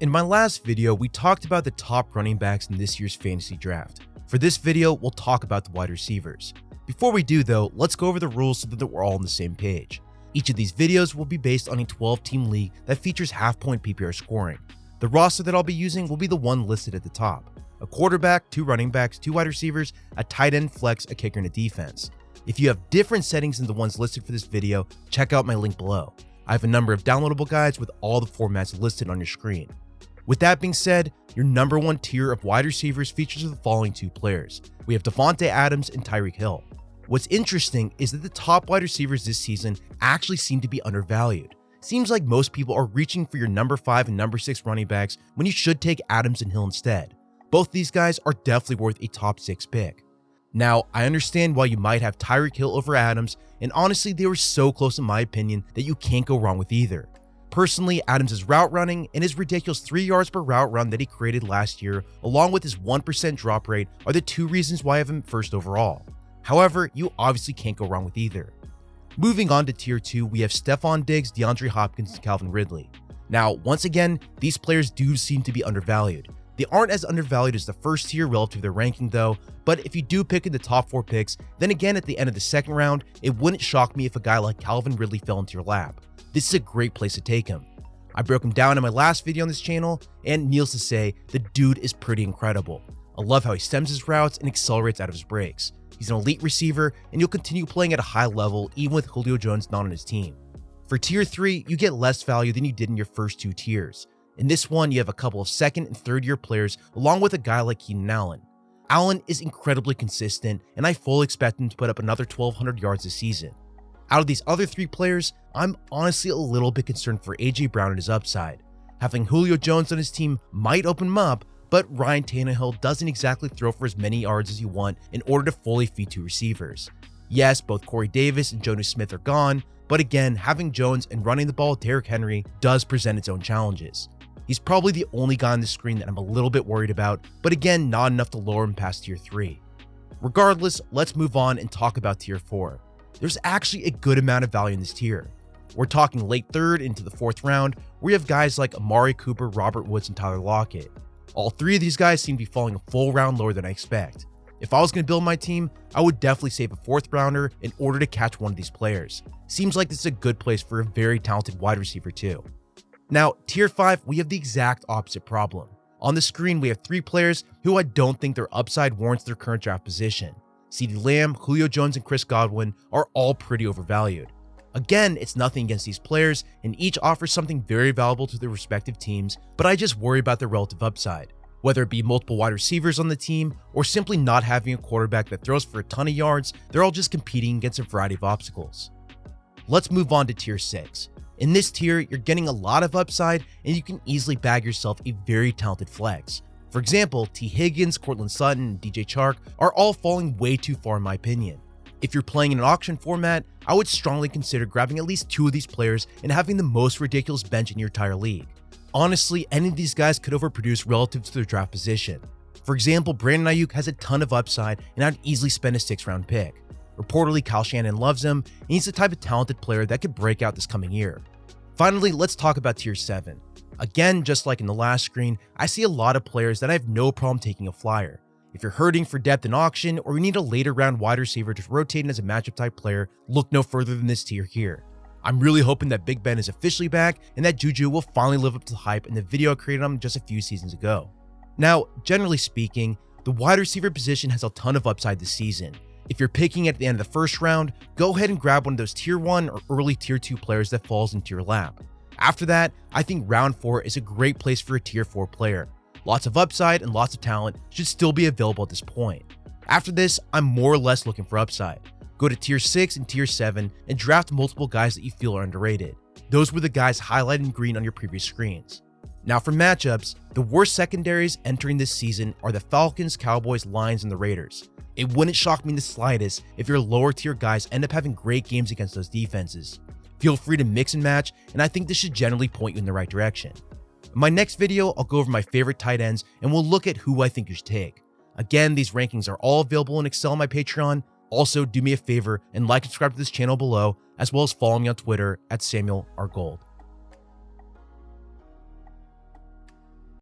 In my last video, we talked about the top running backs in this year's fantasy draft. For this video, we'll talk about the wide receivers. Before we do though, let's go over the rules so that we're all on the same page. Each of these videos will be based on a 12-team league that features half-point PPR scoring. The roster that I'll be using will be the one listed at the top. A quarterback, 2 running backs, 2 wide receivers, a tight end, flex, a kicker, and a defense. If you have different settings than the ones listed for this video, check out my link below. I have a number of downloadable guides with all the formats listed on your screen. With that being said, your number 1 tier of wide receivers features the following 2 players. We have Devonta and Tyrik Hill. What's interesting is that the top wide receivers this season actually seem to be undervalued. Seems like most people are reaching for your number 5 and number 6 running backs when you should take Adams and Hill instead. Both these guys are definitely worth a top 6 pick. Now, I understand why you might have Tyrik Hill over Adams, and honestly they were so close in my opinion that you can't go wrong with either. Personally, Adams' route running and his ridiculous 3 yards per route run that he created last year, along with his 1% drop rate, are the 2 reasons why I have him first overall. However, you obviously can't go wrong with either. Moving on to tier 2, we have Stefon Diggs, DeAndre Hopkins, and Calvin Ridley. Now, once again, these players do seem to be undervalued. They aren't as undervalued as the first tier relative to their ranking though, but if you do pick in the top 4 picks, then again at the end of the second round, it wouldn't shock me if a guy like Calvin Ridley fell into your lap. This is a great place to take him. I broke him down in my last video on this channel, and needless to say, the dude is pretty incredible. I love how he stems his routes and accelerates out of his breaks. He's an elite receiver, and you'll continue playing at a high level even with Julio Jones not on his team. For tier 3, you get less value than you did in your first 2 tiers. In this one, you have a couple of second and third year players along with a guy like Keenan Allen. Allen is incredibly consistent, and I fully expect him to put up another 1,200 yards this season. Out of these other 3 players, I'm honestly a little bit concerned for AJ Brown and his upside. Having Julio Jones on his team might open him up, but Ryan Tannehill doesn't exactly throw for as many yards as you want in order to fully feed 2 receivers. Yes, both Corey Davis and Jonnu Smith are gone, but again, having Jones and running the ball with Derrick Henry does present its own challenges. He's probably the only guy on the screen that I'm a little bit worried about, but again, not enough to lower him past tier 3. Regardless, let's move on and talk about tier 4. There's actually a good amount of value in this tier. We're talking late 3rd into the 4th round, where you have guys like Amari Cooper, Robert Woods, and Tyler Lockett. All 3 of these guys seem to be falling a full round lower than I expect. If I was going to build my team, I would definitely save a 4th rounder in order to catch one of these players. Seems like this is a good place for a very talented wide receiver too. Now, tier 5, we have the exact opposite problem. On the screen, we have 3 players who I don't think their upside warrants their current draft position. CeeDee Lamb, Julio Jones, and Chris Godwin are all pretty overvalued. Again, it's nothing against these players, and each offers something very valuable to their respective teams, but I just worry about their relative upside. Whether it be multiple wide receivers on the team, or simply not having a quarterback that throws for a ton of yards, they're all just competing against a variety of obstacles. Let's move on to tier 6. In this tier, you're getting a lot of upside, and you can easily bag yourself a very talented flex. For example, T. Higgins, Courtland Sutton, and DJ Chark are all falling way too far in my opinion. If you're playing in an auction format, I would strongly consider grabbing at least 2 of these players and having the most ridiculous bench in your entire league. Honestly, any of these guys could overproduce relative to their draft position. For example, Brandon Ayuk has a ton of upside, and I'd easily spend a 6th round pick. Reportedly, Kyle Shanahan loves him, and he's the type of talented player that could break out this coming year. Finally, let's talk about tier 7. Again, just like in the last screen, I see a lot of players that I have no problem taking a flyer. If you're hurting for depth in auction, or you need a later round wide receiver to rotate in as a matchup type player, look no further than this tier here. I'm really hoping that Big Ben is officially back, and that Juju will finally live up to the hype in the video I created on him just a few seasons ago. Now, generally speaking, the wide receiver position has a ton of upside this season. If you're picking at the end of the first round, go ahead and grab one of those tier 1 or early tier 2 players that falls into your lap. After that, I think round 4 is a great place for a tier 4 player. Lots of upside and lots of talent should still be available at this point. After this, I'm more or less looking for upside. Go to tier 6 and tier 7 and draft multiple guys that you feel are underrated. Those were the guys highlighted in green on your previous screens. Now for matchups, the worst secondaries entering this season are the Falcons, Cowboys, Lions, and the Raiders. It wouldn't shock me in the slightest if your lower tier guys end up having great games against those defenses. Feel free to mix and match, and I think this should generally point you in the right direction. In my next video, I'll go over my favorite tight ends, and we'll look at who I think you should take. Again, these rankings are all available in Excel on my Patreon. Also, do me a favor and like and subscribe to this channel below, as well as follow me on Twitter at Samuel R. Gold.